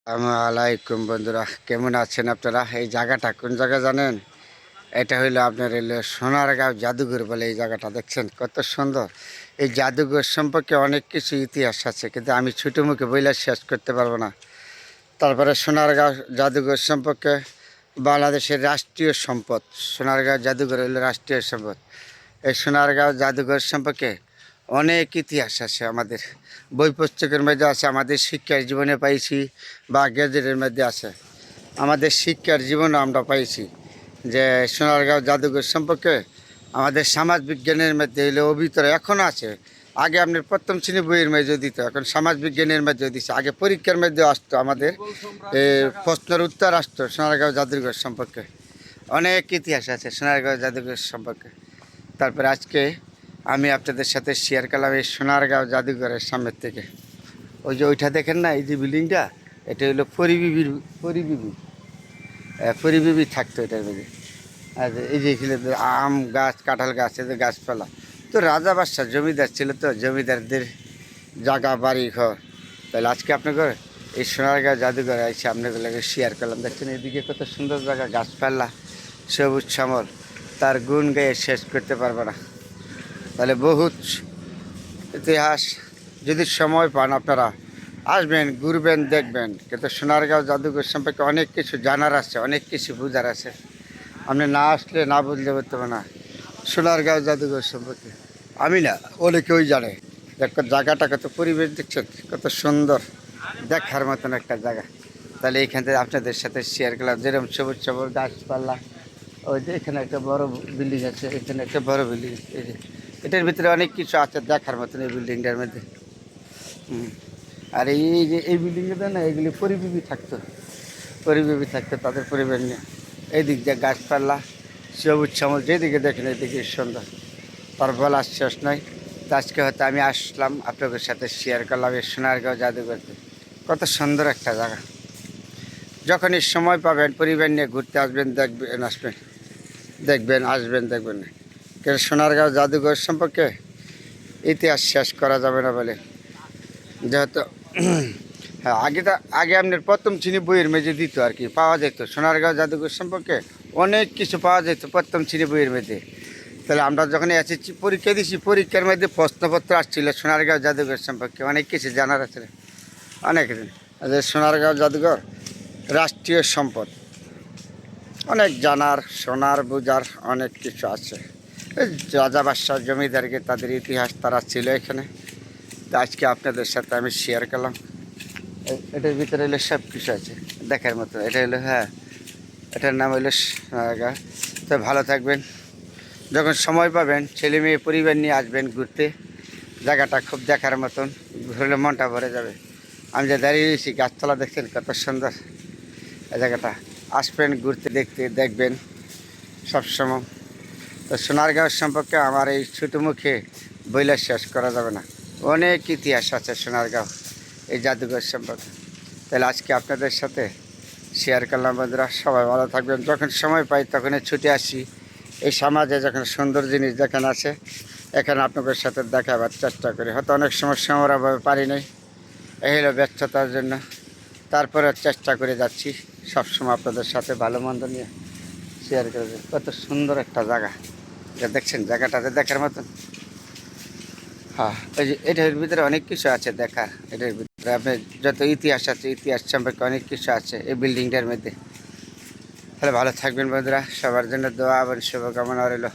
আসসালামাইকুম বন্ধুরা, কেমন আছেন আপনারা? এই জায়গাটা কোন জায়গা জানেন? এটা হইলো আপনার সোনারগাঁও জাদুঘর বলে। এই জায়গাটা দেখছেন কত সুন্দর। এই জাদুঘর সম্পর্কে অনেক কিছু ইতিহাস আছে, কিন্তু আমি ছোটো মুখে বইলে শেষ করতে পারবো না। তারপরে সোনারগাঁও জাদুঘর সম্পর্কে বাংলাদেশের রাষ্ট্রীয় সম্পদ। সোনারগাঁও জাদুঘর হইলো রাষ্ট্রীয় সম্পদ। এই সোনারগাঁও জাদুঘর সম্পর্কে অনেক ইতিহাস আছে, আমাদের বই পুস্তকের মধ্যে আছে, আমাদের শিক্ষার জীবনে পাইছি, বা গেজেটের মধ্যে আছে। আমাদের শিক্ষার জীবনে আমরা পাইছি যে সোনারগাঁও জাদুঘর সম্পর্কে আমাদের সমাজ বিজ্ঞানের মধ্যে এলে অভিতরে এখনও আছে। আগে আপনার প্রথম শ্রেণী বইয়ের মধ্যে দিত, এখন সমাজ বিজ্ঞানের মধ্যে দিচ্ছে। আগে পরীক্ষার মধ্যে আসতো, আমাদের প্রশ্নের উত্তর আসতো সোনারগাঁও জাদুঘর সম্পর্কে। অনেক ইতিহাস আছে সোনারগাঁও জাদুঘর সম্পর্কে। তারপরে আজকে আমি আপনাদের সাথে শেয়ার করলাম এই সোনারগাঁও জাদুঘরের সামনের থেকে। ওই যে ওইটা দেখেন না, এই যে বিল্ডিংটা, এটা হলো পরিবিবি থাকতো এটার মধ্যে। আর এই যে এখানে আম গাছ, কাঁঠাল গাছ, এদের গাছপালা। তো রাজা বাদশাহ জমিদার ছিল, তো জমিদারদের জায়গা বাড়ি ঘর। তাহলে আজকে আপনাকে এই সোনারগাঁও জাদুঘরে এসে আপনাদের শেয়ার করলাম। দেখছেন এদিকে কত সুন্দর জায়গা, গাছপালা, সবুজ শ্যামল, তার গুণ গায়ে শেষ করতে পারবো না। তাহলে বহুত ইতিহাস, যদি সময় পান আপনারা আসবেন, ঘুরবেন, দেখবেন। কিন্তু সোনারগাঁও জাদুঘর সম্পর্কে অনেক কিছু জানার আছে, অনেক কিছু বোঝার আছে। আপনি না আসলে না বুঝতে পারতে না সোনারগাঁও জাদুঘর সম্পর্কে। আমি না, অনেকেই জানে। দেখো জায়গাটা কত, পরিবেশ দেখছেন কত সুন্দর, দেখার মতন একটা জায়গা। তাহলে এইখান থেকে আপনাদের সাথে শেয়ার করলাম, যেরকম সবুজ সবুজ গাছপালা। ওই যে এখানে একটা বড় বিল্ডিং আছে, এখানে একটা বড় বিল্ডিং। এই যে এটার ভিতরে অনেক কিছু আছে দেখার মতন এই বিল্ডিংটার মধ্যে। আর এই যে এই বিল্ডিংটাতে না, এগুলি পরিবেবী থাকতো তাদের পরিবার নিয়ে। এই দিক দিয়ে গাছপালা, সবুজ শ্যামল, যেদিকে দেখেন এদিকে সুন্দর, তার বলার শেষ নয়। তো আজকে হয়তো আমি আসলাম, আপনাদের সাথে শেয়ার করলাম এই সোনারগাঁও জাদুঘরতে। কত সুন্দর একটা জায়গা। যখনই সময় পাবেন পরিবার নিয়ে ঘুরতে আসবেন, দেখবেন আসবেন, দেখবেন না। কিন্তু সোনারগাঁও জাদুঘর সম্পর্কে ইতিহাস শেষ করা যাবে না বলে, যেহেতু হ্যাঁ, আগে আপনার প্রথম শ্রেণী বইয়ের মেঝে দিত আর কি, পাওয়া যেত সোনারগাঁও জাদুঘর সম্পর্কে অনেক কিছু পাওয়া যেত প্রথম শ্রেণী বইয়ের মেঝে। তাহলে আমরা যখন এসেছি পরীক্ষা দিয়েছি, পরীক্ষার মধ্যে প্রশ্নপত্র আসছিল সোনারগাঁও জাদুঘর সম্পর্কে, অনেক কিছু জানার আছে, অনেক কিছু। সোনারগাঁও জাদুঘর রাষ্ট্রীয় সম্পদ, অনেক জানার, শোনার, বোঝার অনেক কিছু আছে। রাজা বাদশাহ জমিদারকে তাদের ইতিহাস তারা ছিল এখানে। তো আজকে আপনাদের সাথে আমি শেয়ার করলাম। এটার ভিতরে হলো সব কিছু আছে দেখার মতো। এটা হলো, হ্যাঁ, এটার নাম হলো সোনারগাঁও। তো ভালো থাকবেন, যখন সময় পাবেন ছেলে মেয়ে পরিবার নিয়ে আসবেন ঘুরতে। জায়গাটা খুব দেখার মতন, ঘুরলে মনটা ভরে যাবে। আমি যে দাঁড়িয়ে রয়েছি, গাছতলা দেখছেন কত সুন্দর। এই জায়গাটা আসবেন ঘুরতে, দেখবেন সবসময়। তো সোনারগাঁও সম্পর্কে আমার এই ছোটো মুখে বইলে শেষ করা যাবে না। অনেক ইতিহাস আছে সোনারগাঁও এই জাদুঘর সম্পর্কে। তাহলে আজকে আপনাদের সাথে শেয়ার করলাম বন্ধুরা। সবাই ভালো থাকবেন, যখন সময় পাই তখনই ছুটে আসি এই সমাজে, যখন সুন্দর জিনিস যেখানে আছে এখানে আপনাদের সাথে দেখাবার চেষ্টা করি। হয়তো অনেক সমস্যা আমরা পারি নাই, এই হলো ব্যস্ততার জন্য। তারপরে চেষ্টা করে যাচ্ছি সবসময় আপনাদের সাথে ভালো মন্দ নিয়ে শেয়ার করে। কত সুন্দর একটা জায়গা, যা দেখছেন জায়গাটাতে দেখার মতন। হ্যাঁ, ওই যে এটার ভিতরে অনেক কিছু আছে দেখার। এটার ভিতরে আপনার যত ইতিহাস আছে, ইতিহাস সম্পর্কে অনেক কিছু আছে এই বিল্ডিংটার মধ্যে। তাহলে ভালো থাকবেন বন্ধুরা, সবার জন্য দোয়া এবং শুভকামনা রইল।